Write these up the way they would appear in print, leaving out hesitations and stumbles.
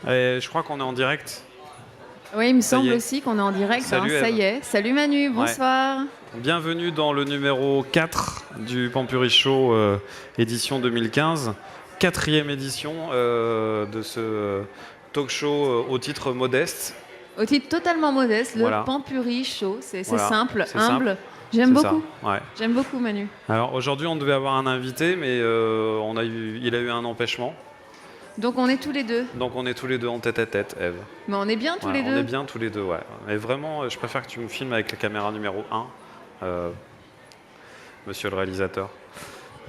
Et je crois qu'on est en direct. Oui, il me Ça y semble est. aussi qu'on est en direct. Salut, Ça Ève. y est. Salut Manu, bonsoir. Bienvenue dans le numéro 4 du Pampuri Show édition 2015. Quatrième édition de ce talk show au titre modeste. Au titre totalement modeste, le Voilà. Pampuri Show. C'est Voilà, simple, c'est humble. simple. J'aime C'est beaucoup. ça, ouais. J'aime beaucoup Manu. Alors aujourd'hui on devait avoir un invité mais il a eu un empêchement. Donc on est tous les deux. Donc on est tous les deux en tête à tête, Ève. Mais on est bien tous Voilà, les deux. On est bien tous les deux, ouais. Mais vraiment, je préfère que tu me filmes avec la caméra numéro 1, monsieur le réalisateur.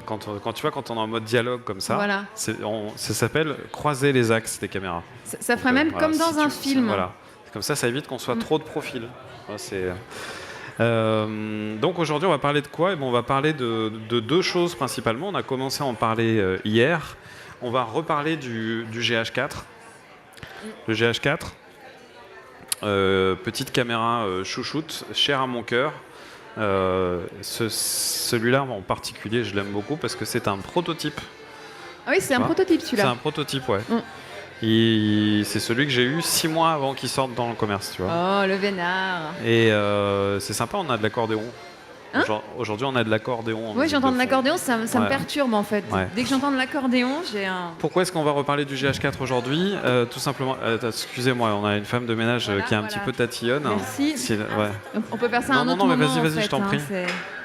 Quand tu vois, quand on est en mode dialogue comme ça, Voilà. ça s'appelle croiser les axes des caméras. Ça ferait même Voilà, comme dans un film. Voilà. Comme ça évite qu'on soit trop de profil. Voilà, donc aujourd'hui, on va parler de quoi? On va parler de deux choses principalement. On a commencé à en parler hier. On va reparler du GH4. Le GH4, petite caméra chouchoute, chère à mon cœur. Celui-là en particulier, je l'aime beaucoup parce que c'est un prototype. Ah oui, c'est un prototype celui-là. C'est un prototype, ouais. C'est celui que j'ai eu 6 mois avant qu'il sorte dans le commerce, tu vois. Oh, le vénard. Et c'est sympa, on a de l'accordéon. Hein? Aujourd'hui, on a de l'accordéon. Oui, j'entends de l'accordéon, ça me perturbe en fait. Ouais. Dès que j'entends de l'accordéon, j'ai un... Pourquoi est-ce qu'on va reparler du GH4 aujourd'hui? Tout simplement, excusez-moi, on a une femme de ménage qui est un petit peu tatillonne. Merci. Ouais. On peut faire ça à un autre non, moment. mais vas-y, je t'en prie.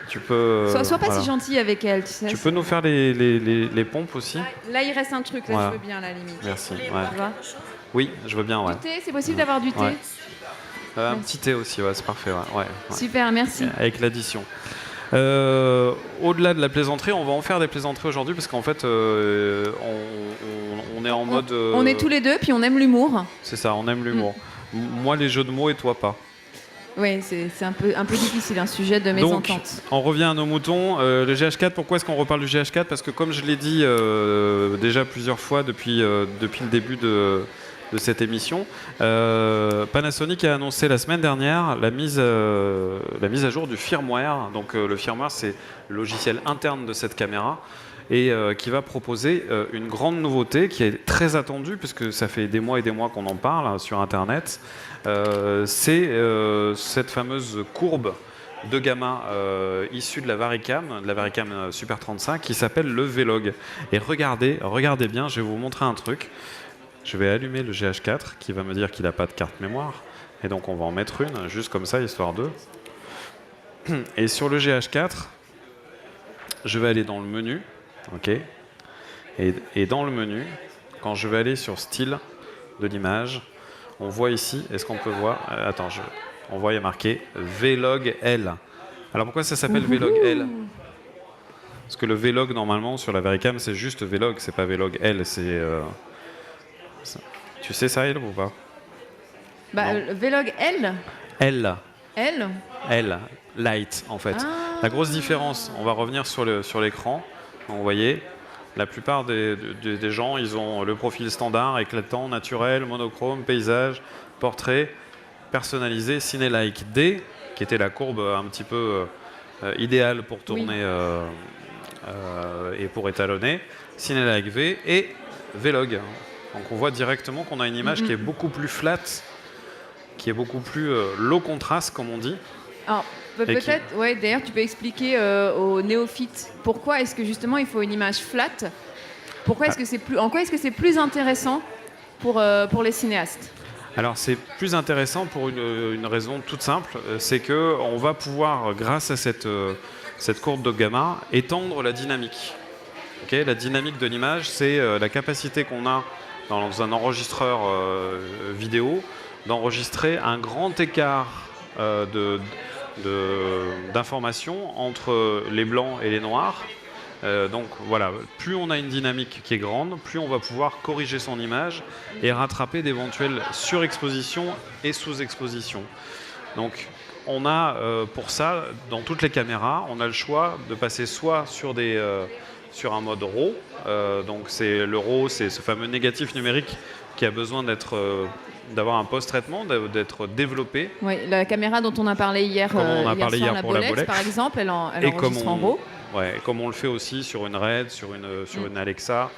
Tu peux. Sois pas si gentil avec elle, tu sais. Tu peux nous faire les pompes aussi? Là, il reste un truc, là, Voilà. je veux bien, à la limite. Merci. Ouais. Tu vois? Oui, je veux bien, ouais. Du thé, c'est possible d'avoir du thé? Ouais. Un petit thé aussi, ouais, c'est parfait. Ouais. Super, merci. Avec l'addition. Au-delà de la plaisanterie, on va en faire des plaisanteries aujourd'hui parce qu'en fait, on est en mode. On est tous les deux, puis on aime l'humour. C'est ça, on aime l'humour. Moi, les jeux de mots et toi pas. Oui, c'est un peu difficile, un sujet de mésentente. Donc, on revient à nos moutons. Le GH4, pourquoi est-ce qu'on reparle du GH4? Parce que comme je l'ai dit déjà plusieurs fois depuis le début de cette émission, Panasonic a annoncé la semaine dernière la mise à jour du firmware. Donc le firmware, c'est le logiciel interne de cette caméra et qui va proposer une grande nouveauté qui est très attendue puisque ça fait des mois et des mois qu'on en parle sur Internet. C'est cette fameuse courbe de gamma issue de la Varicam Super 35 qui s'appelle le V-Log. Et regardez bien, je vais vous montrer un truc. Je vais allumer le GH4 qui va me dire qu'il n'a pas de carte mémoire. Et donc on va en mettre une, juste comme ça, histoire de. Et sur le GH4, je vais aller dans le menu. OK. Et dans le menu, quand je vais aller sur style de l'image, on voit ici, est-ce qu'on peut voir? Attends, on voit, il y a marqué V-Log L. Alors pourquoi ça s'appelle V-Log L? Parce que le V-Log, normalement, sur la Varicam, c'est juste V-Log, c'est pas V-Log L, c'est... Tu sais ça, L, ou pas? Le V-Log L. L, light, en fait. La grosse différence, on va revenir sur l'écran. Vous voyez, la plupart des gens, ils ont le profil standard, éclatant, naturel, monochrome, paysage, portrait, personnalisé, Ciné-like D, qui était la courbe un petit peu idéale pour tourner et pour étalonner, Ciné-like V et V-Log. Donc on voit directement qu'on a une image qui est beaucoup plus flat, qui est beaucoup plus low contrast, comme on dit. Alors, peut-être, d'ailleurs, tu peux expliquer aux néophytes pourquoi est-ce que justement il faut une image flat. En quoi est-ce que c'est plus intéressant pour les cinéastes? Alors c'est plus intéressant pour une raison toute simple, c'est qu'on va pouvoir, grâce à cette courbe de gamma, étendre la dynamique. Okay, la dynamique de l'image, c'est la capacité qu'on a dans un enregistreur vidéo d'enregistrer un grand écart d'informations entre les blancs et les noirs. Donc voilà, plus on a une dynamique qui est grande, plus on va pouvoir corriger son image et rattraper d'éventuelles surexpositions et sous-expositions. Donc on a pour ça, dans toutes les caméras, on a le choix de passer soit sur un mode RAW, donc le RAW, c'est ce fameux négatif numérique qui a besoin d'avoir un post-traitement, d'être développé. Oui, la caméra dont on a parlé hier, pour la Bolex, par exemple, elle enregistre en RAW. Ouais, comme on le fait aussi sur une RED, sur une Alexa.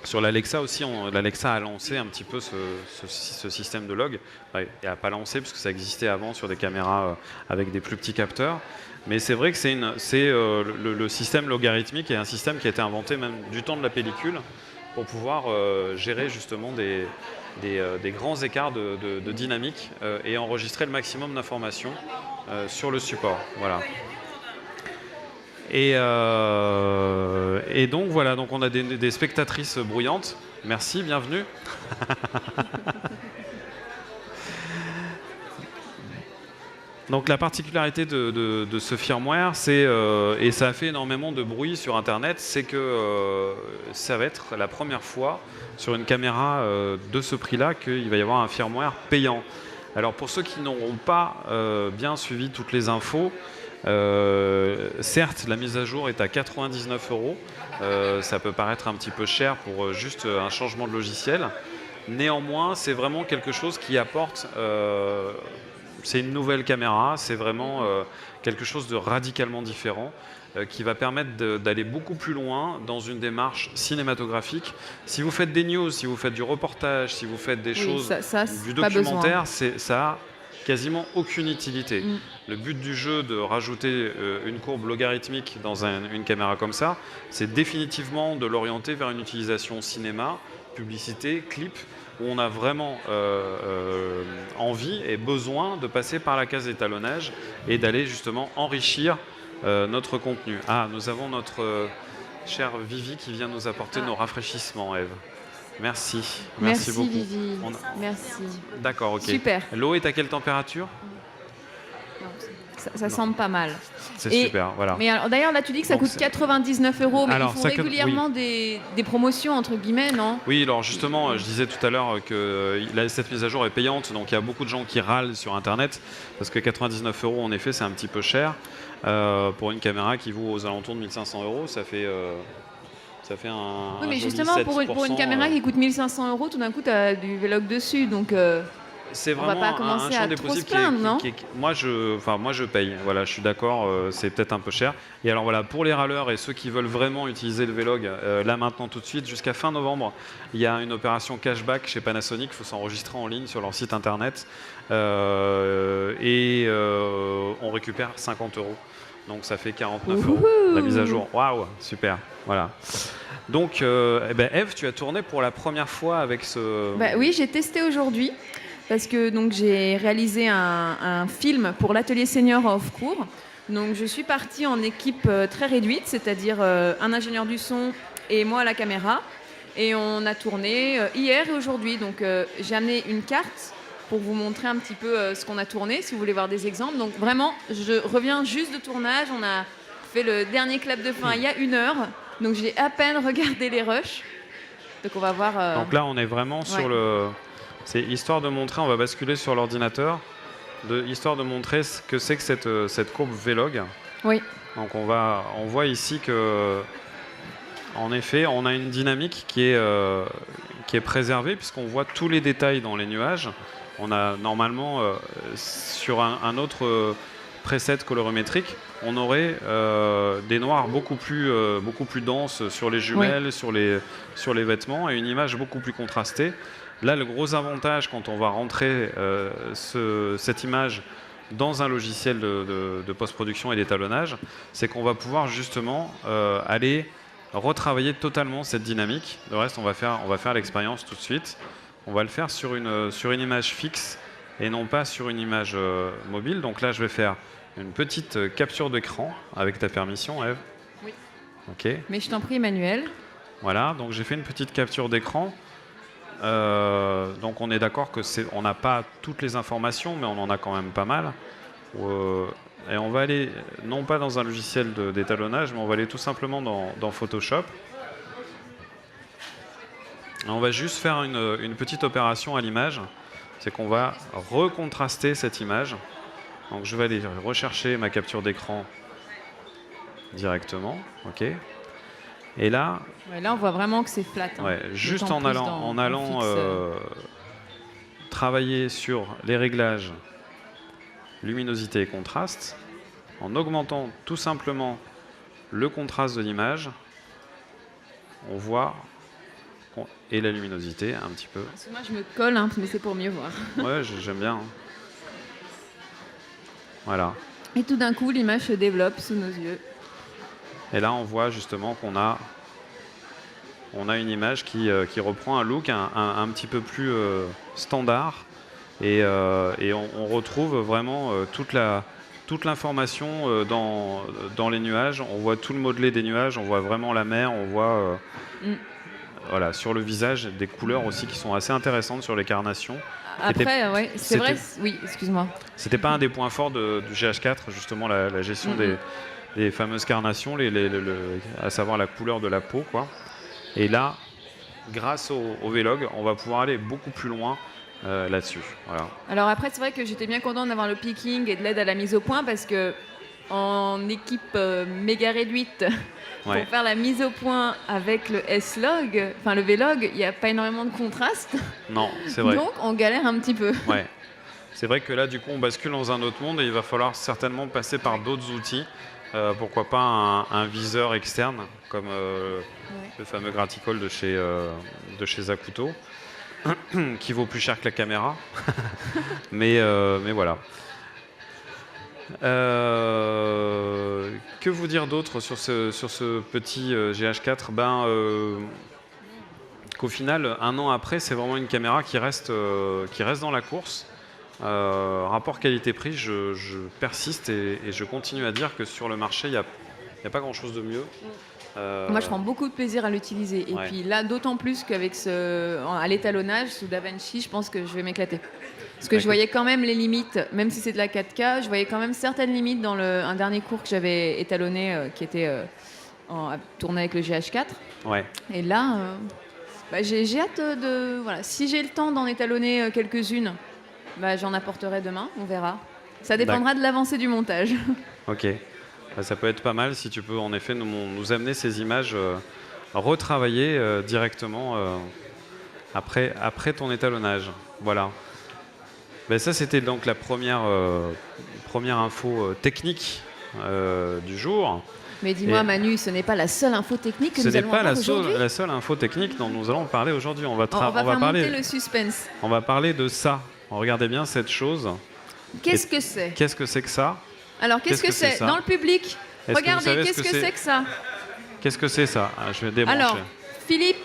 Sur l'Alexa aussi, l'Alexa a lancé un petit peu ce système de log. Elle n'a pas lancé parce que ça existait avant sur des caméras avec des plus petits capteurs. Mais c'est vrai que le système logarithmique est un système qui a été inventé même du temps de la pellicule pour pouvoir gérer justement des grands écarts de dynamique et enregistrer le maximum d'informations sur le support. Voilà. Et donc voilà, donc on a des spectatrices bruyantes. Merci, bienvenue. Donc la particularité de ce firmware, et ça a fait énormément de bruit sur Internet, c'est que ça va être la première fois sur une caméra de ce prix-là qu'il va y avoir un firmware payant. Alors pour ceux qui n'auront pas bien suivi toutes les infos, certes la mise à jour est à 99 €, ça peut paraître un petit peu cher pour juste un changement de logiciel. Néanmoins, c'est vraiment quelque chose qui apporte... c'est une nouvelle caméra, c'est vraiment quelque chose de radicalement différent qui va permettre d'aller beaucoup plus loin dans une démarche cinématographique. Si vous faites des news, si vous faites du reportage, si vous faites des choses, du documentaire, ça a quasiment aucune utilité. Le but du jeu de rajouter une courbe logarithmique dans une caméra comme ça, c'est définitivement de l'orienter vers une utilisation cinéma, publicité, clip, où on a vraiment envie et besoin de passer par la case d'étalonnage et d'aller justement enrichir notre contenu. Ah, nous avons notre chère Vivi qui vient nous apporter nos rafraîchissements, Eve. Merci. Merci beaucoup. Vivi. Merci. D'accord, ok. Super. L'eau est à quelle température? Ça semble pas mal. C'est super, voilà. Mais d'ailleurs, là, tu dis que ça coûte 99 €, mais alors, ils font régulièrement des promotions, entre guillemets, non? Oui, alors justement, je disais tout à l'heure que cette mise à jour est payante, donc il y a beaucoup de gens qui râlent sur Internet, parce que 99 €, en effet, c'est un petit peu cher. Pour une caméra qui vaut aux alentours de 1500 €, ça fait un... Oui, mais justement, pour une caméra qui coûte 1500 €, tout d'un coup, tu as du Vlog dessus, donc... c'est on va pas commencer à trop se plaindre, non? Moi, je paye. Voilà, je suis d'accord. C'est peut-être un peu cher. Et alors voilà, pour les râleurs et ceux qui veulent vraiment utiliser le Vlog, là maintenant tout de suite, jusqu'à fin novembre, il y a une opération cashback chez Panasonic. Il faut s'enregistrer en ligne sur leur site internet et on récupère 50 €. Donc ça fait 49 € la mise à jour. Waouh, super. Voilà. Donc, Eve, tu as tourné pour la première fois avec ce... oui, j'ai testé aujourd'hui. Parce que j'ai réalisé un film pour l'atelier senior à Offcourt. Donc je suis partie en équipe très réduite, c'est-à-dire un ingénieur du son et moi à la caméra. Et on a tourné hier et aujourd'hui. Donc j'ai amené une carte pour vous montrer un petit peu ce qu'on a tourné, si vous voulez voir des exemples. Donc vraiment, je reviens juste de tournage. On a fait le dernier clap de fin il y a 1 heure. Donc j'ai à peine regardé les rushs. Donc on va voir... Donc là, on est vraiment sur le... C'est histoire de montrer, on va basculer sur l'ordinateur, histoire de montrer ce que c'est que cette courbe Vlog. Oui. Donc on voit ici que, en effet, on a une dynamique qui est préservée puisqu'on voit tous les détails dans les nuages. On a normalement sur un autre preset colorimétrique, on aurait des noirs beaucoup plus denses sur les jumelles, sur les vêtements et une image beaucoup plus contrastée. Là, le gros avantage quand on va rentrer cette image dans un logiciel de post-production et d'étalonnage, c'est qu'on va pouvoir justement aller retravailler totalement cette dynamique. Le reste, on va faire l'expérience tout de suite. On va le faire sur une image fixe et non pas sur une image mobile. Donc là, je vais faire une petite capture d'écran avec ta permission, Eve. Oui. Ok. Mais je t'en prie, Emmanuel. Voilà, donc j'ai fait une petite capture d'écran. Donc on est d'accord que on n'a pas toutes les informations, mais on en a quand même pas mal. Et on va aller non pas dans un logiciel d'étalonnage, mais on va aller tout simplement dans Photoshop. Et on va juste faire une petite opération à l'image, c'est qu'on va recontraster cette image. Donc je vais aller rechercher ma capture d'écran directement, ok. Et là, là, on voit vraiment que c'est flat. Hein. Juste en allant travailler sur les réglages luminosité et contraste, en augmentant tout simplement le contraste de l'image, on voit et la luminosité un petit peu. Parce que moi je me colle, hein, mais c'est pour mieux voir. Ouais, j'aime bien. Voilà. Et tout d'un coup, l'image se développe sous nos yeux. Et là, on voit justement qu'on a une image qui reprend un look un petit peu plus standard. Et on retrouve vraiment toute l'information dans les nuages. On voit tout le modelé des nuages, on voit vraiment la mer, on voit voilà, sur le visage des couleurs aussi qui sont assez intéressantes sur les carnations. Après, ouais, c'est vrai, oui, excuse-moi. C'était pas un des points forts du GH4, justement, la gestion des fameuses carnations, à savoir la couleur de la peau, quoi. Et là, grâce au Vlog, on va pouvoir aller beaucoup plus loin là-dessus. Voilà. Alors après, c'est vrai que j'étais bien contente d'avoir le picking et de l'aide à la mise au point parce que en équipe méga réduite, pour faire la mise au point avec le S-Log, enfin le Vlog, il n'y a pas énormément de contraste. Non, c'est vrai. Donc on galère un petit peu. Ouais. C'est vrai que là, du coup, on bascule dans un autre monde et il va falloir certainement passer par d'autres outils. Pourquoi pas un viseur externe, comme le fameux Graticol de chez Zacuto, qui vaut plus cher que la caméra. mais voilà. Que vous dire d'autre sur ce petit GH4 ? Qu'au final, un an après, c'est vraiment une caméra qui reste dans la course. Rapport qualité-prix, je persiste et je continue à dire que sur le marché, il n'y a pas grand-chose de mieux. Moi, je prends beaucoup de plaisir à l'utiliser. Et puis là, d'autant plus qu'avec à l'étalonnage, sous DaVinci, je pense que je vais m'éclater. Parce que je voyais quand même les limites, même si c'est de la 4K, je voyais quand même certaines limites dans un dernier cours que j'avais étalonné, qui était tourné avec le GH4. Ouais. Et là, j'ai hâte de... Voilà. Si j'ai le temps d'en étalonner quelques-unes, j'en apporterai demain, on verra. Ça dépendra de l'avancée du montage. Ok. Ça peut être pas mal si tu peux en effet nous amener ces images retravaillées directement après ton étalonnage. Voilà. Ça, c'était donc la première info technique du jour. Mais dis-moi, Manu, ce n'est pas la seule info technique que nous allons avoir aujourd'hui. Ce n'est pas la seule info technique dont nous allons parler aujourd'hui. On va faire monter le suspense. On va parler de ça. Regardez bien cette chose. Qu'est-ce que c'est ? Qu'est-ce que c'est que ça ? Alors, qu'est-ce que c'est ? Dans le public, regardez, qu'est-ce que c'est que ça ? Qu'est-ce que c'est ça ? Je vais débrancher. Alors, Philippe,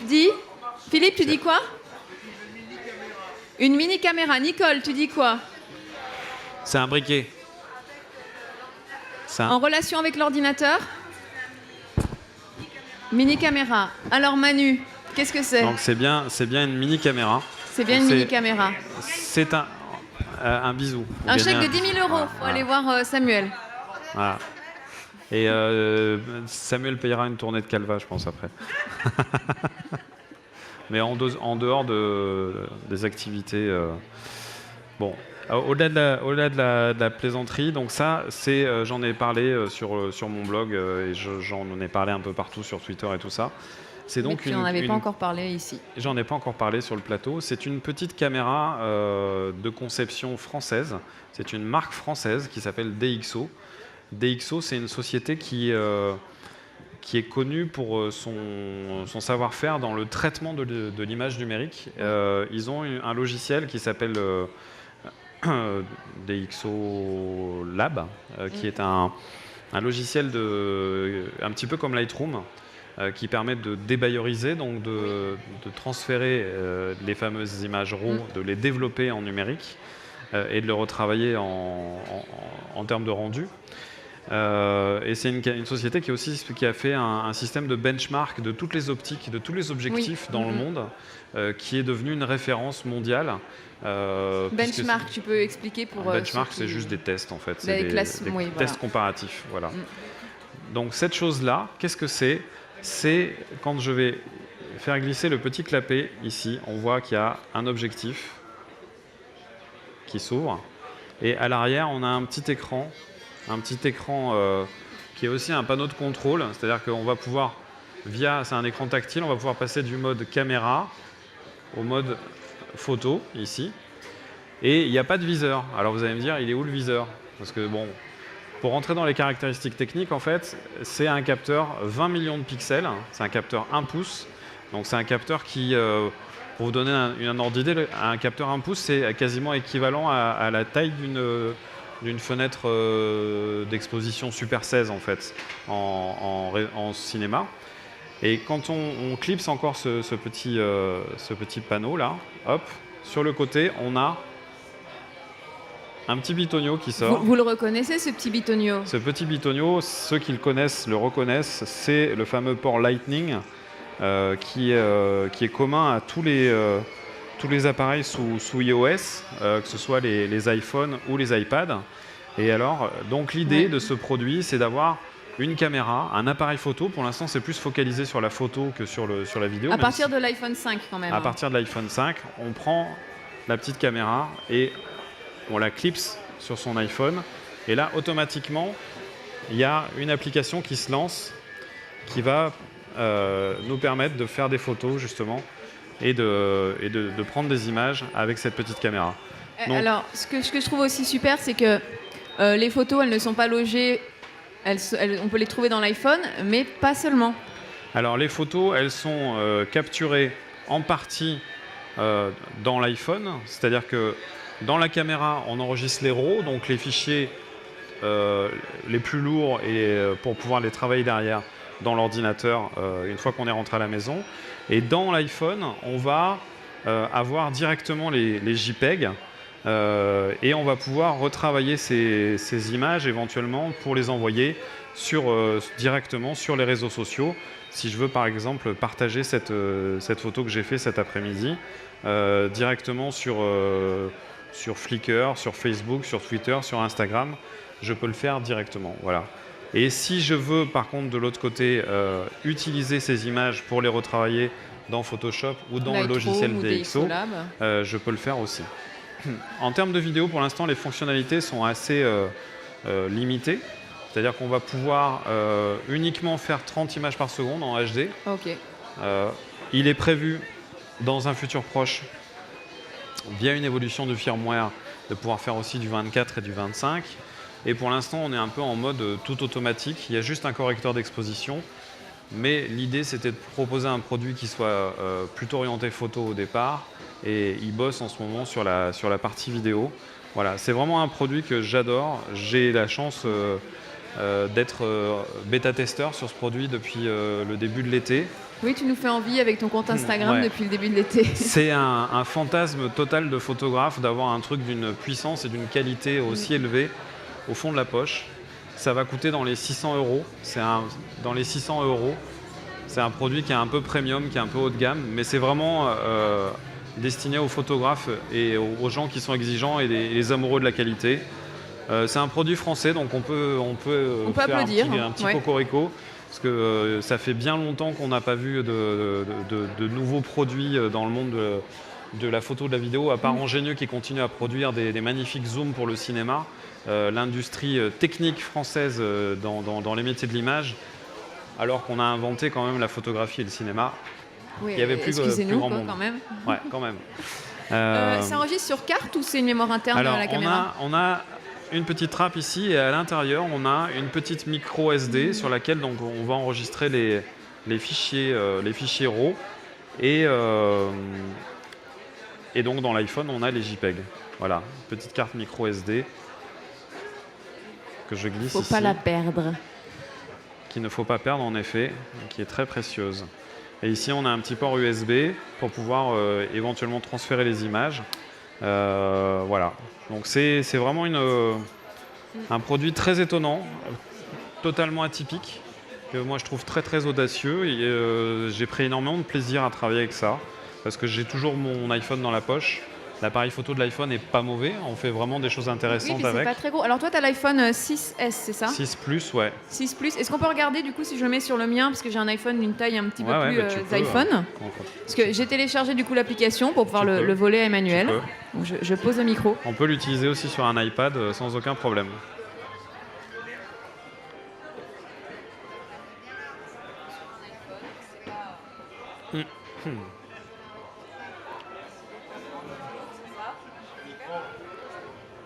tu dis quoi ? Une mini-caméra. Nicole, tu dis quoi ? C'est un briquet. En relation avec l'ordinateur ? Mini-caméra. Alors Manu, qu'est-ce que c'est ? Donc c'est bien une mini-caméra. C'est bien une mini-caméra. C'est un bisou. Un chèque de 10 000 €. Faut aller voir Samuel. Voilà. Et Samuel payera une tournée de Calva, je pense, après. Mais en dehors des activités. Bon, au-delà de la plaisanterie, donc ça, j'en ai parlé sur mon blog et j'en ai parlé un peu partout sur Twitter et tout ça. C'est donc tu n'en avais pas encore parlé ici. J'en ai pas encore parlé sur le plateau. C'est une petite caméra de conception française. C'est une marque française qui s'appelle DxO. DxO, c'est une société qui est connue pour son savoir-faire dans le traitement de l'image numérique. Ils ont un logiciel qui s'appelle DxO Lab, qui est un logiciel un petit peu comme Lightroom, qui permet de débayeriser, donc de transférer les fameuses images RAW, de les développer en numérique et de le retravailler en termes de rendu. Et c'est une société qui a fait un système de benchmark de toutes les optiques, de tous les objectifs dans le monde, qui est devenu une référence mondiale. Benchmark, tu peux expliquer pour... benchmark, c'est juste des tests en fait, c'est des tests comparatifs. Voilà. Donc cette chose-là, qu'est-ce que c'est ? C'est quand je vais faire glisser le petit clapet ici, on voit qu'il y a un objectif qui s'ouvre. Et à l'arrière, on a un petit écran qui est aussi un panneau de contrôle, c'est-à-dire qu'on va pouvoir, c'est un écran tactile, on va pouvoir passer du mode caméra au mode photo, ici. Et il n'y a pas de viseur. Alors vous allez me dire, il est où le viseur ? Parce que bon, pour rentrer dans les caractéristiques techniques, en fait, c'est un capteur 20 millions de pixels, c'est un capteur 1 pouce, Donc c'est un capteur qui, pour vous donner un ordre d'idée, un capteur 1 pouce, c'est quasiment équivalent à la taille d'une fenêtre d'exposition Super 16 en fait, en cinéma. Et quand on clipse encore ce petit panneau là, hop, sur le côté, on a un petit bitonio qui sort. Vous le reconnaissez, ce petit bitonio? Ce petit bitonio, ceux qui le connaissent le reconnaissent, c'est le fameux port Lightning qui est commun à tous les appareils sous iOS, que ce soit les iPhones ou les iPads. Et alors, donc l'idée de ce produit, c'est d'avoir une caméra, un appareil photo. Pour l'instant, c'est plus focalisé sur la photo que sur la vidéo. À partir de l'iPhone 5 quand même. À partir de l'iPhone 5, on prend la petite caméra et on la clipse sur son iPhone. Et là, automatiquement, il y a une application qui se lance qui va nous permettre de faire des photos, justement, et de prendre des images avec cette petite caméra. Donc, alors, ce que je trouve aussi super, c'est que les photos, elles ne sont pas logées, on peut les trouver dans l'iPhone, mais pas seulement. Alors, les photos, elles sont capturées en partie dans l'iPhone, c'est-à-dire que dans la caméra, on enregistre les RAW, donc les fichiers les plus lourds, et pour pouvoir les travailler derrière dans l'ordinateur une fois qu'on est rentré à la maison. Et dans l'iPhone, on va avoir directement les JPEG et on va pouvoir retravailler ces images éventuellement pour les envoyer directement sur les réseaux sociaux. Si je veux par exemple partager cette photo que j'ai fait cet après-midi directement sur Flickr, sur Facebook, sur Twitter, sur Instagram, je peux le faire directement. Voilà. Et si je veux, par contre, de l'autre côté, utiliser ces images pour les retravailler dans Photoshop ou dans le logiciel DxO, je peux le faire aussi. En termes de vidéo, pour l'instant, les fonctionnalités sont assez limitées. C'est-à-dire qu'on va pouvoir uniquement faire 30 images par seconde en HD. Okay. Il est prévu, dans un futur proche, via une évolution du firmware, de pouvoir faire aussi du 24 et du 25. Et pour l'instant, on est un peu en mode tout automatique. Il y a juste un correcteur d'exposition. Mais l'idée, c'était de proposer un produit qui soit plutôt orienté photo au départ. Et il bosse en ce moment sur la partie vidéo. Voilà, c'est vraiment un produit que j'adore. J'ai la chance d'être bêta-testeur sur ce produit depuis le début de l'été. Oui, tu nous fais envie avec ton compte Instagram depuis le début de l'été. C'est un fantasme total de photographe d'avoir un truc d'une puissance et d'une qualité aussi élevée au fond de la poche. Ça va coûter dans les 600 €. Dans les 600 €. C'est un produit qui est un peu premium, qui est un peu haut de gamme, mais c'est vraiment destiné aux photographes et aux gens qui sont exigeants et les amoureux de la qualité. C'est un produit français, donc on peut faire applaudir, un petit cocorico, parce que ça fait bien longtemps qu'on n'a pas vu de nouveaux produits dans le monde de la photo, de la vidéo, à part Ingenieux qui continue à produire des magnifiques zooms pour le cinéma. L'industrie technique française dans les métiers de l'image, alors qu'on a inventé quand même la photographie et le cinéma. Oui, il y avait plus grand monde. Quand même. Ouais, quand même. Ça enregistre sur carte ou c'est une mémoire interne à la caméra? On a une petite trappe ici et à l'intérieur, on a une petite micro SD sur laquelle donc, on va enregistrer les fichiers RAW. Et donc dans l'iPhone, on a les JPEG. Voilà, petite carte micro SD que je glisse ici. Faut pas la perdre. Qu'il ne faut pas perdre en effet, qui est très précieuse. Et ici, on a un petit port USB pour pouvoir éventuellement transférer les images. Voilà. Donc c'est vraiment un produit très étonnant, totalement atypique, que moi je trouve très très audacieux. Et j'ai pris énormément de plaisir à travailler avec ça, parce que j'ai toujours mon iPhone dans la poche. L'appareil photo de l'iPhone n'est pas mauvais, on fait vraiment des choses intéressantes avec. C'est pas très gros. Alors toi, tu as l'iPhone 6S, c'est ça? 6 Plus, ouais. 6 Plus. Est-ce qu'on peut regarder du coup si je le mets sur le mien, parce que j'ai un iPhone d'une taille un petit peu plus iPhone. Parce que j'ai téléchargé du coup l'application pour pouvoir le voler à Emmanuel. Donc je pose le micro. On peut l'utiliser aussi sur un iPad sans aucun problème.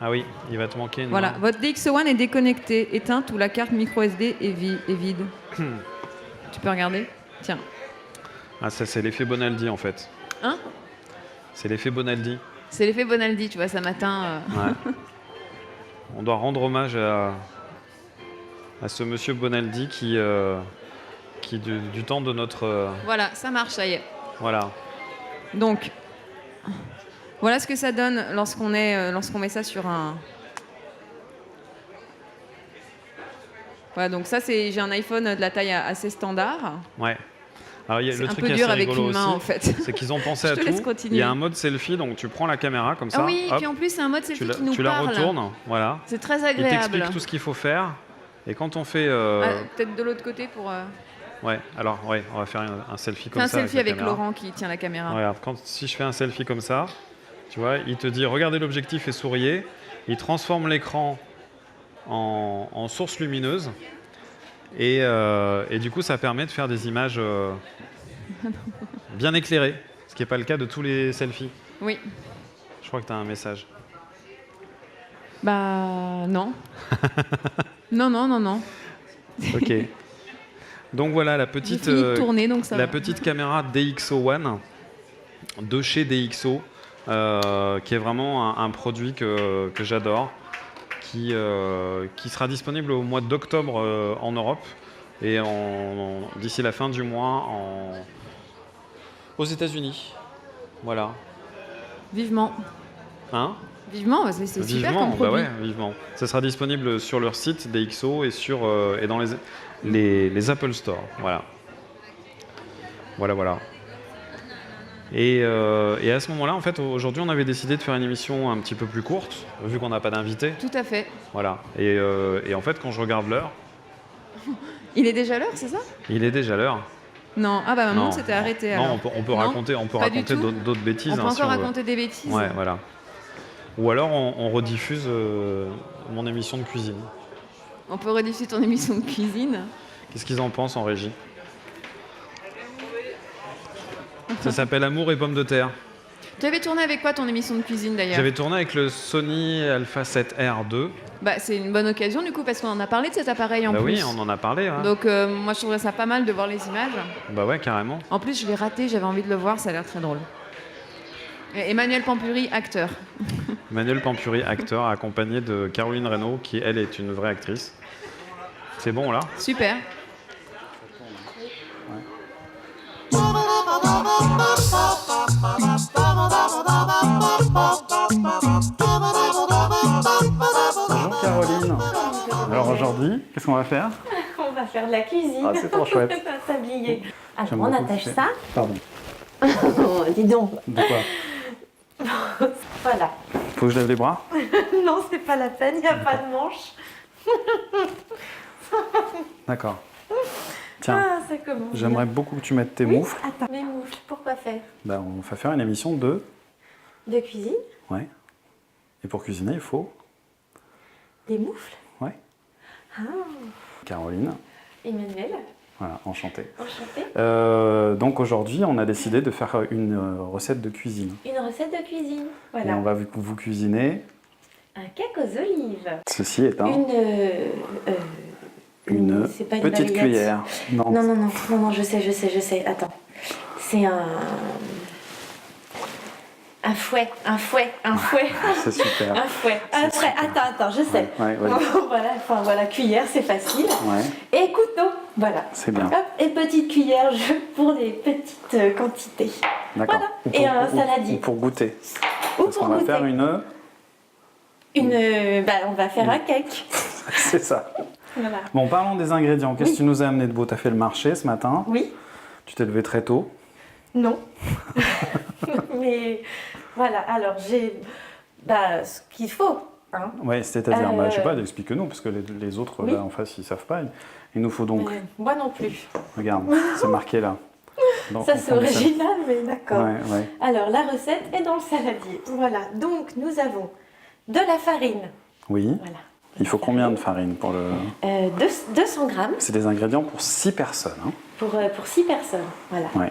Ah oui, il va te manquer une Voilà, main. votre DxO One est déconnecté, éteinte ou la carte micro SD est vide. Tu peux regarder? Tiens. Ah, ça, c'est l'effet Bonaldi, en fait. Hein? C'est l'effet Bonaldi. C'est l'effet Bonaldi, tu vois, ça matin. Ouais. On doit rendre hommage à ce monsieur Bonaldi qui du temps de notre... Voilà, ça marche, ça y est. Voilà. Donc, voilà ce que ça donne lorsqu'on met ça sur un... Voilà, donc ça, j'ai un iPhone de la taille assez standard. Ouais. Alors, C'est le un truc peu assez dur avec rigolo une main, aussi, en fait. c'est qu'ils ont pensé à Je te laisse tout. continuer. Il y a un mode selfie, donc tu prends la caméra comme ça. Ah oui, et hop, puis en plus, c'est un mode selfie qui nous tu la parle. retournes, voilà. C'est très Il agréable. t'explique tout ce qu'il faut faire. Et quand on fait... Peut-être de l'autre côté pour... Ouais, alors, ouais, on va faire un selfie comme Fais un ça. selfie la avec caméra. Laurent qui tient la caméra. Regarde, si je fais un selfie comme ça, tu vois, il te dit regardez l'objectif et souriez. Il transforme l'écran en source lumineuse. Et du coup, ça permet de faire des images bien éclairées, ce qui n'est pas le cas de tous les selfies. Oui. Je crois que tu as un message. Bah non. non. Ok. Donc voilà la petite, J'ai fini de tourner, donc ça la va. petite caméra DxO One de chez DxO, qui est vraiment un produit que j'adore, qui sera disponible au mois d'octobre en Europe et d'ici la fin du mois aux États-Unis. Voilà. Vivement. Hein? Vivement, c'est super Vivement, comme produit. bah ouais, vivement. Ça sera disponible sur leur site DxO et dans les Apple Store. Voilà. Et à ce moment-là, en fait, aujourd'hui, on avait décidé de faire une émission un petit peu plus courte, vu qu'on n'a pas d'invité. Tout à fait. Voilà. Et en fait, quand je regarde l'heure, Il est déjà l'heure, c'est ça? il est déjà l'heure. Non. Ah bah maman Non. s'était arrêtée. Non, alors. on peut Non, raconter pas du tout. d'autres bêtises. On peut hein, si encore on veut. raconter des bêtises. Ouais, voilà. Ou alors, on rediffuse mon émission de cuisine. On peut rediffuser ton émission de cuisine. Qu'est-ce qu'ils en pensent en régie? Ça s'appelle Amour et pommes de terre. Tu avais tourné avec quoi ton émission de cuisine d'ailleurs? J'avais tourné avec le Sony Alpha 7R2. Bah c'est une bonne occasion du coup parce qu'on en a parlé de cet appareil en Bah plus. oui, on en a parlé. Hein. Donc moi je trouverais ça pas mal de voir les images. Bah ouais, carrément. En plus je l'ai raté, j'avais envie de le voir, ça a l'air très drôle. Et Emmanuel Pampuri, acteur. Emmanuel Pampuri, acteur, accompagné de Caroline Reynaud, qui elle est une vraie actrice. C'est bon là? Super. Bonjour Caroline. Alors aujourd'hui, qu'est-ce qu'on va faire? On va faire de la cuisine. Ah, c'est trop chouette. Un tablier. Alors J'aime on beaucoup attache faire. ça. Pardon. Oh, dis donc. De quoi? Voilà. Faut que je lève les bras? Non, c'est pas la peine, il n'y a pas de manche. D'accord. Tiens, Ah, ça commence. j'aimerais beaucoup que tu mettes tes Oui, moufles. attends, mes moufles, pourquoi faire? Bah, on va faire une émission de... De cuisine, Ouais. Et pour cuisiner, il faut... des moufles. Ouais. Ah, Caroline. Emmanuel, Voilà, enchanté. enchanté. Donc aujourd'hui, on a décidé de faire une recette de cuisine. Une recette de cuisine. Et Voilà. on va vous cuisiner. Un cake aux olives. Ceci est une c'est pas une petite balayette. cuillère. Non. Non, je sais. Attends. C'est un fouet. C'est super. Un fouet. C'est Après, super. attends, je sais. Ouais, vas-y. Voilà, cuillère, c'est facile. Ouais, Et couteau, voilà. c'est bien. Hop, et petite cuillère pour les petites quantités. D'accord. Voilà. Ou Et un ou saladier. pour goûter. Ou Parce pour qu'on va goûter. faire une... On va faire un cake. C'est ça. Voilà. Bon, parlons des ingrédients. Qu'est-ce que tu nous as amené de beau? Tu as fait le marché ce matin. Oui, Tu t'es levé très tôt. non. Mais voilà, alors j'ai ce qu'il faut. Hein. Ouais, c'est-à-dire, je sais pas, explique-nous, parce que les autres Oui. là en face, ils savent pas. Il nous faut donc, Moi non plus. regarde, c'est marqué là. Donc, Ça on c'est prend du sel. original, mais d'accord. Ouais. Alors la recette est dans le saladier. Voilà, donc nous avons de la farine. Oui. Voilà. Il faut combien de farine pour le... 200 grammes C'est des ingrédients pour 6 personnes. Hein. pour 6 personnes. Voilà. Ouais.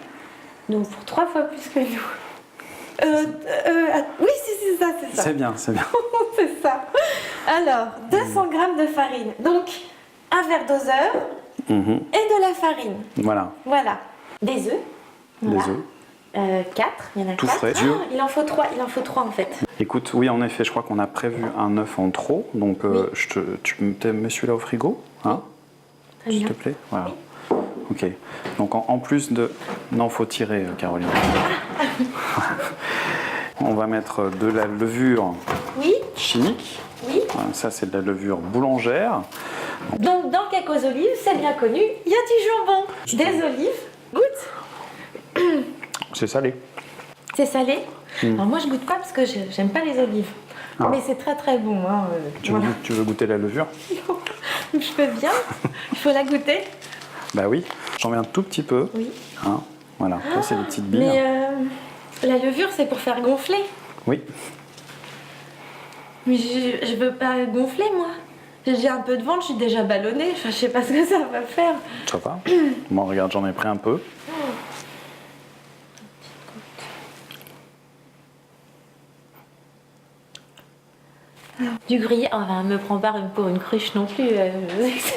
Donc pour 3 fois plus que nous. Oui, c'est ça. C'est bien, c'est bien. C'est ça. Alors, 200 grammes de farine. Donc, un verre doseur Mhm. et de la farine. Voilà. Voilà. Des œufs. Voilà. les œufs. 4, il y en a Tout 4. frais. Il en faut 3 en fait. Écoute, oui, en effet, je crois qu'on a prévu un œuf en trop, donc Oui. tu mets celui-là au frigo, hein, Très s'il bien. te plaît. Voilà. Ok. Donc en plus de... Non, faut tirer, Caroline. On va mettre de la levure Oui, chimique. oui. Voilà, ça, c'est de la levure boulangère. Donc dans le cake aux olives, c'est bien connu, il y a du jambon, des olives. Goûte. C'est salé. C'est salé. Alors moi je goûte pas parce que j'aime pas les olives. Ah. Mais c'est très très bon. Hein, voilà. Tu veux goûter la levure? Je peux bien. Il faut la goûter. Bah oui, j'en mets un tout petit peu. Oui. Hein, voilà, ça c'est des petites billes. Mais la levure c'est pour faire gonfler. Oui. Mais je veux pas gonfler moi. J'ai un peu de ventre, je suis déjà ballonnée. Enfin, je sais pas ce que ça va faire. Ça va. Bon, regarde, j'en ai pris un peu. Du gruyère, enfin, me prends pas pour une cruche non plus.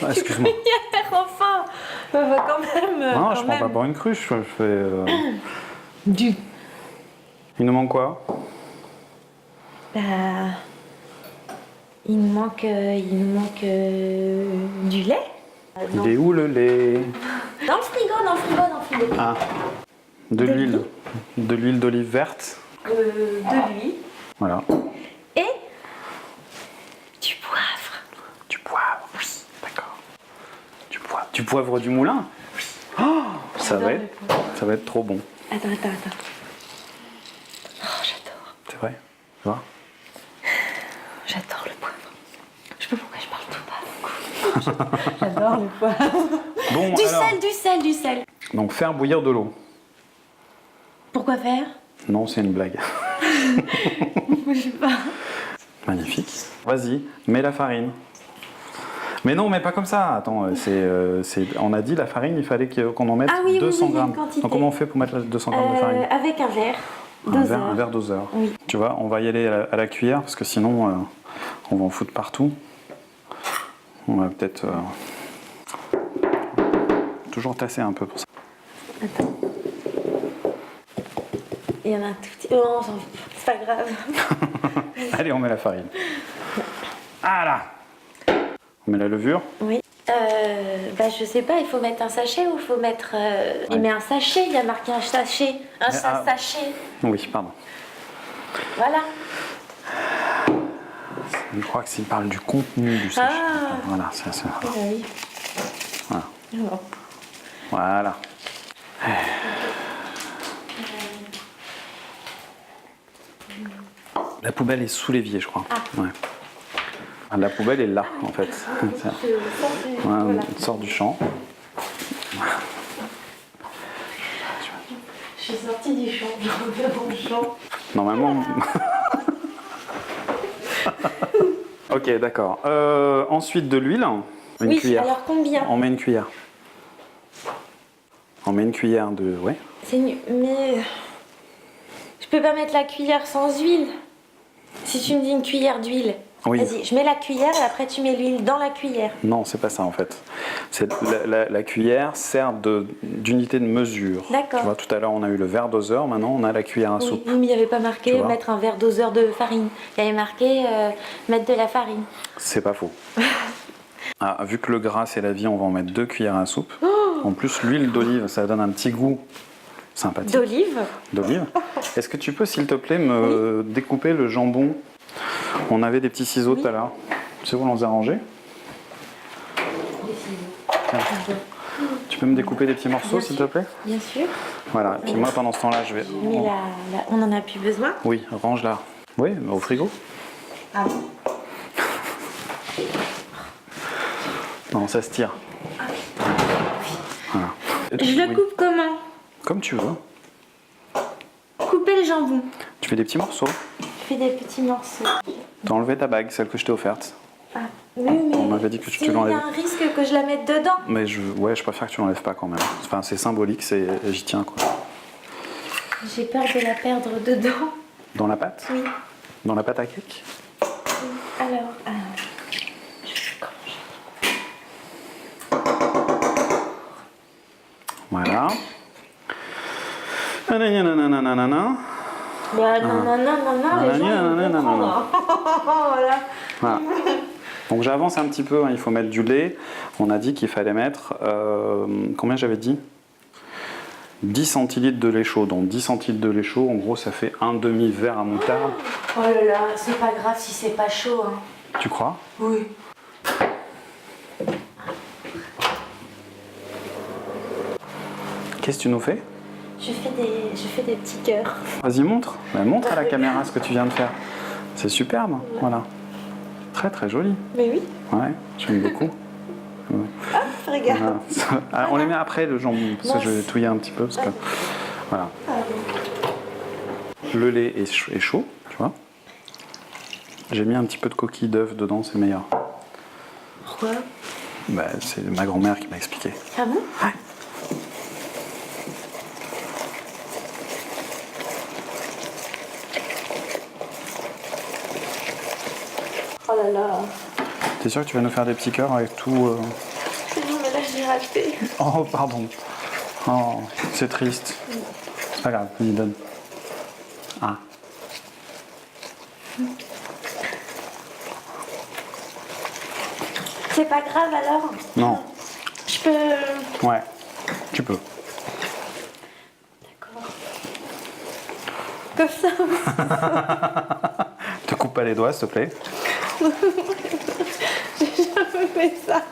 Ah, excuse-moi. Enfin, quand même. Non, quand je prends même. pas pour une cruche. Je fais. Du. Il nous manque quoi? Bah, il nous manque du lait. Non. Il est où le lait? Dans le frigo, dans le frigo, dans le frigo. Ah, de l'huile. De l'huile d'olive verte. De l'huile Voilà. et du poivre. Du poivre. Oui. D'accord. Du poivre. Du poivre du moulin? Oui. Oh, J'adore le poivre. ça va être trop bon. Attends. Oh, j'adore. C'est vrai? Tu vois? J'adore le poivre. Je sais pas pourquoi je parle tout bas. J'adore le poivre. Bon, Du alors. sel, du sel. Donc faire bouillir de l'eau. Pourquoi faire? Non, c'est une blague. Je sais pas. Magnifique. Vas-y, mets la farine. Mais non, mais pas comme ça. Attends, on a dit la farine, il fallait qu'on en mette Ah oui, 200 oui, grammes. une quantité. Donc comment on fait pour mettre 200 grammes de farine? Avec un verre. Un verre doseur. Oui. Tu vois, on va y aller à la cuillère parce que sinon on va en foutre partout. On va peut-être toujours tasser un peu pour ça. Attends. Il y en a un tout petit. Oh, c'est pas grave. Allez, on met la farine. Ah là! On met la levure. Oui. Bah, je sais pas, il faut mettre un sachet ou il faut mettre. Il met un sachet, il y a marqué un sachet. Sachet. Oui, pardon. Voilà. Je crois que s'il parle du contenu du sachet. Ah. Voilà, c'est ça. Ah oui. Voilà. Bon. Voilà. La poubelle est sous l'évier, je crois. Ah. Ouais. La poubelle est là, en fait. Ça. Voilà, Voilà. on sort du champ. Je suis sortie du champ, je reviens dans le champ. Normalement. Ok, d'accord. Ensuite, de l'huile. Une Oui, cuillère. alors combien? On met une cuillère. On met une cuillère de. Ouais. Mais. Je peux pas mettre la cuillère sans huile. Si tu me dis une cuillère d'huile. Oui. Vas-y, je mets la cuillère et après tu mets l'huile dans la cuillère. Non, c'est pas ça en fait. C'est la cuillère sert d'unité de mesure. D'accord. Tu vois, tout à l'heure on a eu le verre doseur, maintenant on a la cuillère à Oui, soupe. mais il n'y avait pas Tu marqué vois. mettre un verre doseur de farine. Il y avait marqué mettre de la farine. C'est pas faux. Ah, vu que le gras c'est la vie, on va en mettre 2 cuillères à soupe. En plus, l'huile d'olive, ça donne un petit goût sympathique. D'olive. D'olive. Est-ce que tu peux, s'il te plaît, me découper le jambon? On avait des petits ciseaux tout à l'heure. Tu sais où on les a rangés? Tiens. Tu peux me découper des petits morceaux, s'il te plaît? Bien sûr. Voilà. Et puis moi, pendant ce temps-là, je vais. Mais on en a plus besoin. Oui, range-la. Oui, au frigo. Ah. Non, ça se tire. Voilà. Je le Oui. coupe comment? Comme tu veux. Couper le jambon. Tu fais des petits morceaux. Je fais des petits morceaux. T'as enlevé ta bague, celle que je t'ai offerte. Ah. Oui, mais On m'avait dit que tu il y a l'enlèves. un risque que je la mette dedans. Mais je préfère que tu l'enlèves pas quand même. Enfin, c'est symbolique, j'y tiens quoi. J'ai peur de la perdre dedans. Dans la pâte? Oui. Dans la pâte à cake? Alors, Voilà. Nanana. Bah non, les gens ils vont comprendre. Voilà. Voilà. Donc j'avance un petit peu, hein, il faut mettre du lait. On a dit qu'il fallait mettre, combien j'avais dit 10 centilitres de lait chaud. Donc 10 centilitres de lait chaud, en gros ça fait un demi-verre à moutarde. Oh là là, c'est pas grave si c'est pas chaud. Hein. Tu crois? Oui. Qu'est-ce que tu nous fais? Je fais des petits cœurs. Vas-y, montre. Bah, montre à la caméra ce que tu viens de faire. C'est superbe, voilà. Très très joli. Mais oui. Ouais, j'aime beaucoup. Ah, regarde. Voilà. Ah, on les met après le jambon, parce que je vais touiller un petit peu. Parce que... Voilà. Le lait est chaud, tu vois. J'ai mis un petit peu de coquille d'œuf dedans, c'est meilleur. Pourquoi? Bah, c'est ma grand-mère qui m'a expliqué. Ah bon? Ouais. Oh là là. T'es sûr que tu vas nous faire des petits cœurs avec tout Non mais là j'ai raté. Oh, pardon. Oh, c'est triste. C'est pas grave, vas-y, donne. Ah. C'est pas grave alors? Non. Je peux... Ouais, tu peux. D'accord. Comme ça. Te coupe pas les doigts, s'il te plaît. J'ai jamais fait ça.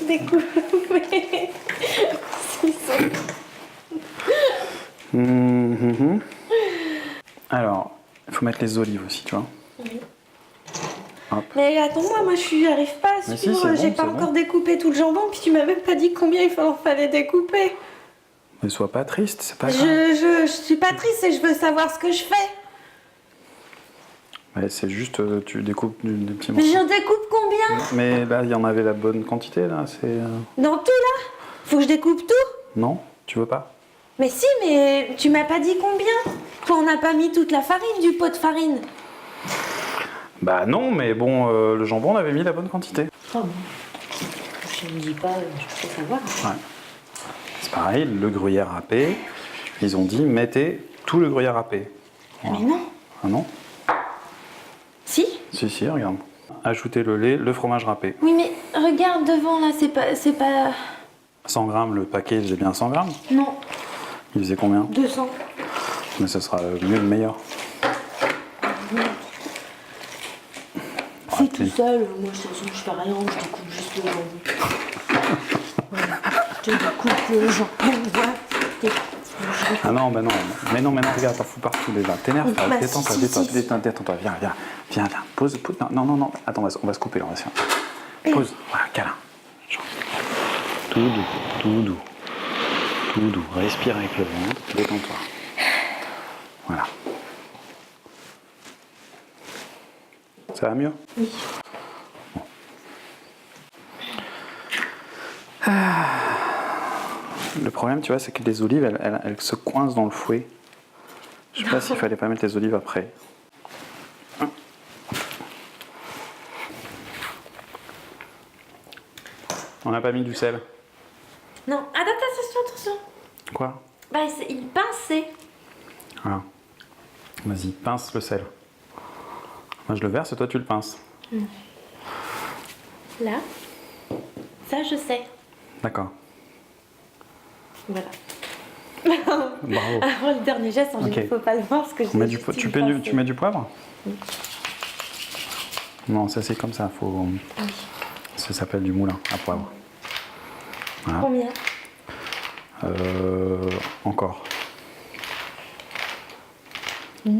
Découper. Alors, il faut mettre les olives aussi, tu vois. Oui. Hop. Mais attends-moi, moi je arrive pas à Mais suivre. si, c'est bon, J'ai pas c'est encore bon. découpé tout le jambon, puis tu m'as même pas dit combien il fallait découper. Ne sois pas triste, c'est pas grave. Je suis pas triste et je veux savoir ce que je fais. Ouais, c'est juste, tu découpes des petits Mais morceaux. je découpe combien? Mais là, il y en avait la bonne quantité, là. C'est. Dans tout là? Faut que je découpe tout? Non, tu veux pas? Mais si, mais tu m'as pas dit combien? Toi, on n'a pas mis toute la farine du pot de farine. Bah non, mais bon, le jambon, on avait mis la bonne quantité. Oh bon. Je ne dis pas, je peux savoir. Ouais. C'est pareil, le gruyère râpé. Ils ont dit, mettez tout le gruyère râpé. Voilà. Mais non. Ah non? Si? Si, regarde. Ajoutez le lait, le fromage râpé. Oui, mais regarde devant là, c'est pas... 100 grammes, le paquet, j'ai bien 100 grammes. Non, Il faisait combien? 200. Mais ce sera mieux, le meilleur. Fais tout seul, moi de toute façon je fais rien, je découpe juste le jambon. Voilà. Je découpe le jambon, voilà. Ah non, bah non. Mais non, regarde, t'en fous partout déjà. T'énerve pas, Bah, détends-toi, si. détends-toi. Viens. Pose. Non. Attends, on va se couper là, on va se faire. Pose, voilà, câlin. Tout doux. Respire avec le ventre, détends-toi. Voilà. Ça va mieux? Oui. Le problème, tu vois, c'est que les olives, elles se coincent dans le fouet. Je sais pas s'il fallait pas mettre les olives après. On n'a pas mis du sel. Non, attention. Quoi? Bah, il pinçait. Voilà. Vas-y, pince le sel. Moi, je le verse et toi, tu le pinces. Là. Ça, je sais. D'accord. Voilà. Bravo. Avant le dernier geste, il ne faut pas le voir parce que On met tu mets du poivre? Oui. Non, ça c'est comme ça. Faut... Oui. Ça s'appelle du moulin à poivre. Voilà. Combien? Encore. Je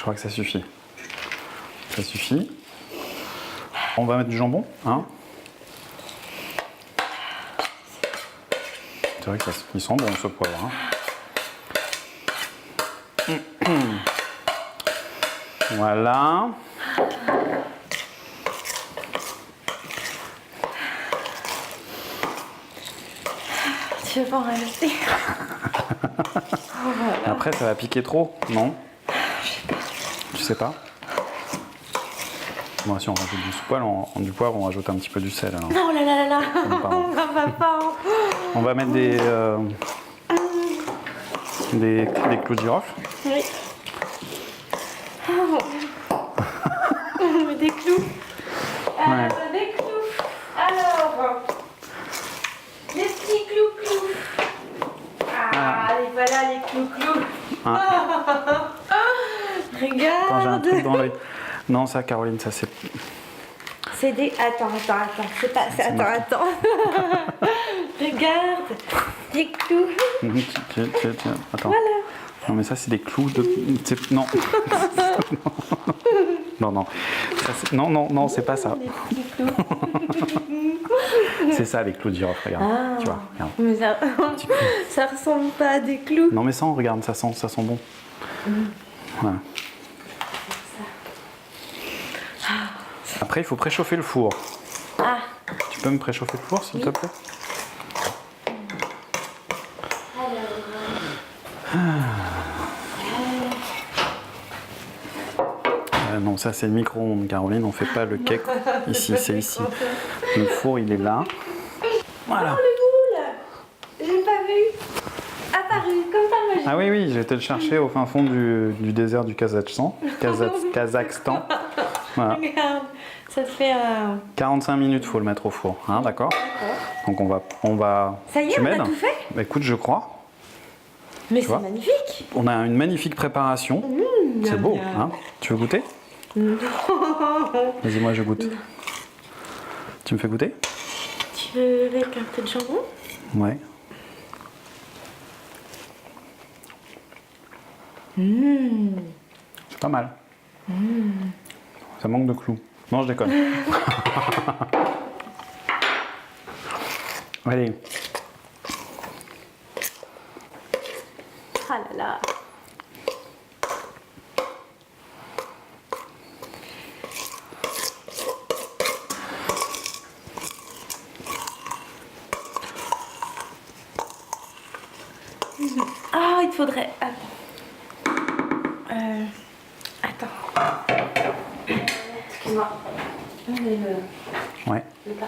crois que ça suffit. Ça suffit. On va mettre du jambon, hein? C'est vrai qu'ils sont bons ce poivre. Hein. Voilà. Tu veux pas en rajouter? Après, ça va piquer trop, non? Tu sais pas? Bon, si on rajoute du poivre, on rajoute un petit peu du sel. Alors. Oh là là là là. Pardon. On va pas. On va mettre des clous de girofle. Oui. Oh. On met des clous. Ouais. Des clous. Alors, les petits clous. Ah, et voilà les clous. Ah. Regarde. Attends, j'ai un truc dans l'œil. Non, ça, Caroline, ça c'est. C'est des. Attends. C'est pas. Attends. Regarde. Des clous. Tiens. Attends. Voilà. Non, mais ça, c'est des clous de. Non. Non. Ça, non, c'est pas ça. Des petits clous. C'est ça, les clous de girofle, regarde. Ah. Tu vois, regarde. Mais ça. Petit clou. Ça ressemble pas à des clous. Non, mais ça, regarde, ça sent bon. Voilà. Après, il faut préchauffer le four. Ah. Tu peux me préchauffer le four, s'il te plaît? Non, ça c'est le micro-ondes, Caroline, on fait pas le cake ici, c'est ici. Le four, il est là. Voilà. Oh, le boule. J'ai pas vu. Apparu comme par magie. Ah oui, j'ai été le chercher au fin fond du désert du Kazakhstan. Kazakhstan. Voilà. Regarde, ça te fait un... 45 minutes, faut le mettre au four, hein, d'accord? Donc on va. Ça y est, Tu on a m'aides? tout fait? Bah, écoute, je crois. Mais vois? c'est magnifique. On a une magnifique préparation. C'est beau, hein? Tu veux goûter? Vas-y, moi je goûte. Tu me fais goûter? Tu veux avec un peu de jambon? Ouais. C'est pas mal. Ça manque de clous. Non, je déconne. Allez. Ah là là. Ah, il te faudrait... Attends. Excuse-moi. Ouais. Le plat.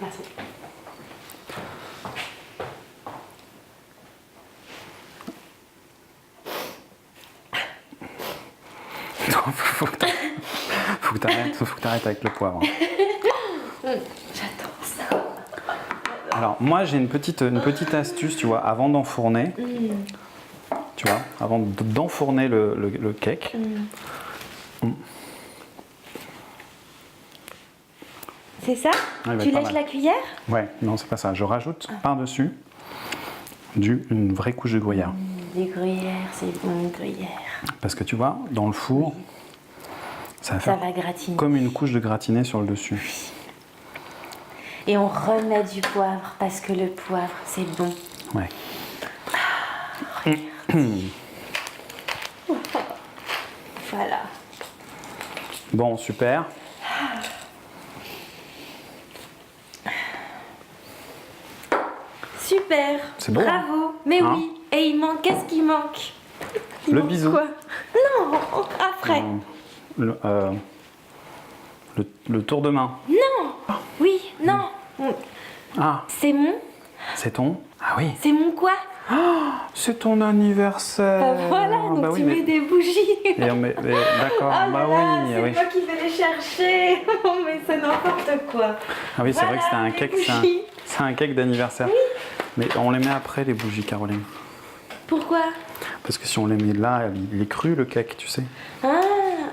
Merci. Non, faut que t'arrêtes avec le poivre. J'adore ça. Alors, moi, j'ai une petite astuce, tu vois, avant d'enfourner. Tu vois, avant d'enfourner le cake. C'est ça? Ouais, Tu pas lèches mal. la cuillère? Ouais, non, c'est pas ça. Je rajoute par-dessus une vraie couche de gruyère. Des gruyères, c'est bon, gruyère. Parce que tu vois, dans le four, ça va Ça faire va gratiner. comme une couche de gratiné sur le dessus. Et on remet du poivre parce que le poivre, c'est bon. Ouais. Voilà. Bon, super. Super. C'est beau, Bravo. Mais Hein? oui. Et il manque, qu'est-ce qui manque? Il Le manque bisou. Quoi? Non, après. Le tour de main. Oui, non. Ah, C'est mon. c'est ton. Ah oui, C'est mon quoi? c'est ton anniversaire. Voilà, donc Bah tu oui, mets des bougies. D'accord, Ah bah là là, oui, c'est oui. moi qui vais les chercher. Mais c'est n'importe quoi. Ah oui, c'est vrai que c'était Voilà, un les cake, bougies. c'est un cake d'anniversaire. Mais on les met après les bougies, Caroline. Pourquoi? Parce que si on les met là, il est cru le cake, tu sais. Ah,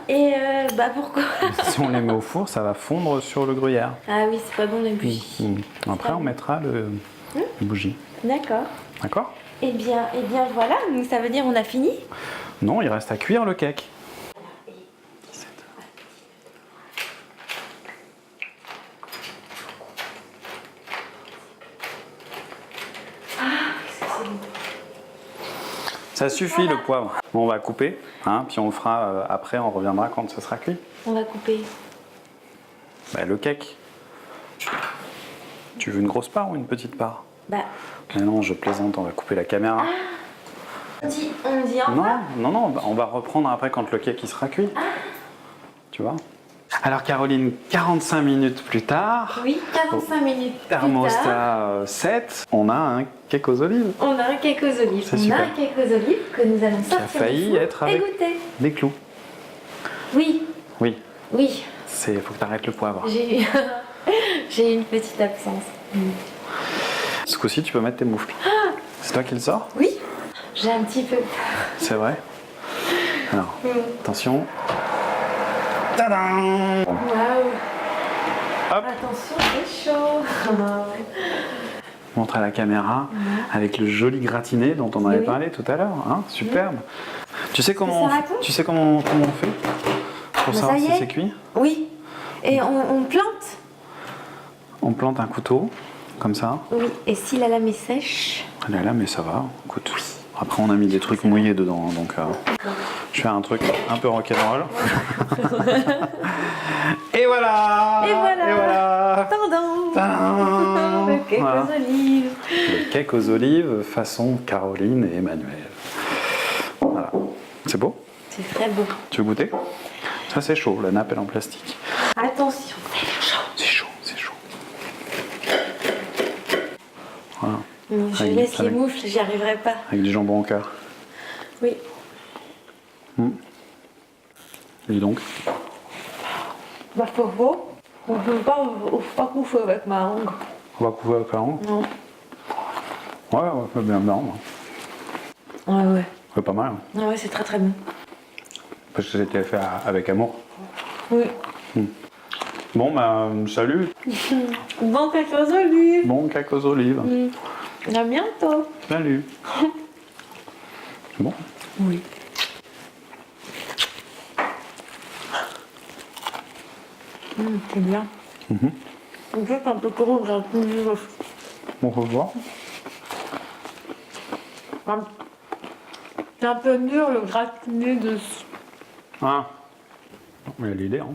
et bah pourquoi? Si on les met au four, ça va fondre sur le gruyère. Ah oui, c'est pas bon les bougies. Après, on mettra les bougies. D'accord. D'accord? Eh bien voilà, donc ça veut dire on a fini? Non, il reste à cuire le cake. Ça suffit le poivre. Bon, on va couper, hein, puis on le fera après, on reviendra quand ce sera cuit. On va couper. Bah, le cake. Tu veux une grosse part ou une petite part? Bah, Mais non, je plaisante, on va couper la caméra. On dit au revoir. Non, on va reprendre après quand le cake il sera cuit. Tu vois. Alors Caroline, 45 minutes plus tard, Oui, 45 minutes plus tard, thermostat 7, on a un cake aux olives on a un cake aux olives. C'est On super. a un cake aux olives que nous allons sortir qui a failli du four être et avec goûter. des clous. Oui, Oui, oui, faut que tu arrêtes le poivre. j'ai eu... j'ai eu une petite absence. Ce coup-ci, tu peux mettre tes moufles. C'est toi qui le sors? Oui, j'ai un petit peu peur. C'est vrai. Alors, attention. Tadam! Waouh. Hop. Attention, c'est chaud. Montre à la caméra avec le joli gratiné dont on avait Oui. parlé tout à l'heure. Hein, superbe. Tu sais Ça comment raconte on fait pour Bah, savoir ça y si est. c'est cuit? Oui, et on plante. On plante un couteau, comme ça. Oui, et si la lame est sèche. Là, mais ça va. Écoute. Après, on a mis des trucs mouillés dedans, donc je fais un truc un peu rock'n'roll. Et voilà. Et voilà. Tadam. Tadam. Le cake Voilà. aux olives. Le cake aux olives façon Caroline et Emmanuel. Voilà. C'est beau? C'est très beau. Tu veux goûter? Ça, c'est chaud. La nappe, elle est en plastique. Attention, c'est chaud. C'est chaud, c'est chaud. Voilà. Je Avec- laisse les avec- moufles, j'y arriverai pas. Avec du jambon au cœur. Oui. Dis donc. Bah, faut beau. On peut pas bouffer avec ma langue. On va couper avec la langue. Non. Ouais, bien. Ouais, ouais. C'est pas mal. Hein. Ah ouais, c'est très très bon. Parce que c'était fait avec amour. Oui. Bon, bah, salut. Bon cake aux olives. Bon cake aux olives. À bientôt. Salut. C'est bon? Oui. C'est bien. En fait, un peu comment j'ai un peu mieux. On peut voir. C'est un peu dur le gratiné dessus. Ah. Il y a l'idée, hein.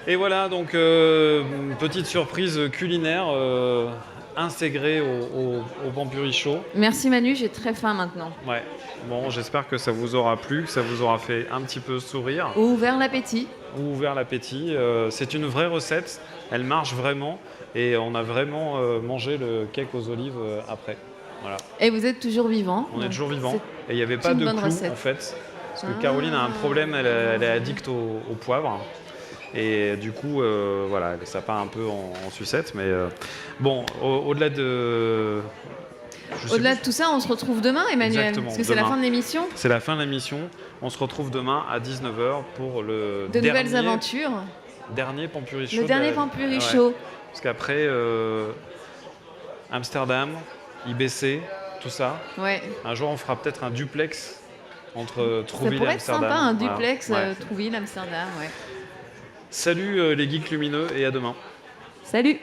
Et voilà, donc petite surprise culinaire intégrée au Pampurichaud. Merci Manu, j'ai très faim maintenant. Ouais. Bon, j'espère que ça vous aura plu, que ça vous aura fait un petit peu sourire Ou ouvert l'appétit. ou ouvert l'appétit. C'est une vraie recette, elle marche vraiment et on a vraiment mangé le cake aux olives après. Voilà. Et vous êtes toujours vivant. On est donc toujours vivant c'est et il n'y avait pas une de bonne clous recette. en fait. Parce que Ah. Caroline a un problème, elle est addicte au poivre. Et du coup, voilà, ça part un peu en sucette. Mais bon, au-delà de... je sais Au-delà plus. de tout ça, on se retrouve demain, Emmanuel. Exactement, Parce que c'est la demain. fin de l'émission. C'est la fin de l'émission. On se retrouve demain à 19h pour le De nouvelles aventures. dernier Pampurichaud. Le dernier Ouais. Pampurichaud. Parce qu'après, Amsterdam, IBC, tout ça. Ouais. Un jour, on fera peut-être un duplex entre Ça Trouville et pourrait être Amsterdam. sympa, un Voilà. duplex Ouais. Trouville, Amsterdam. Ouais. Salut les geeks lumineux et à demain. Salut.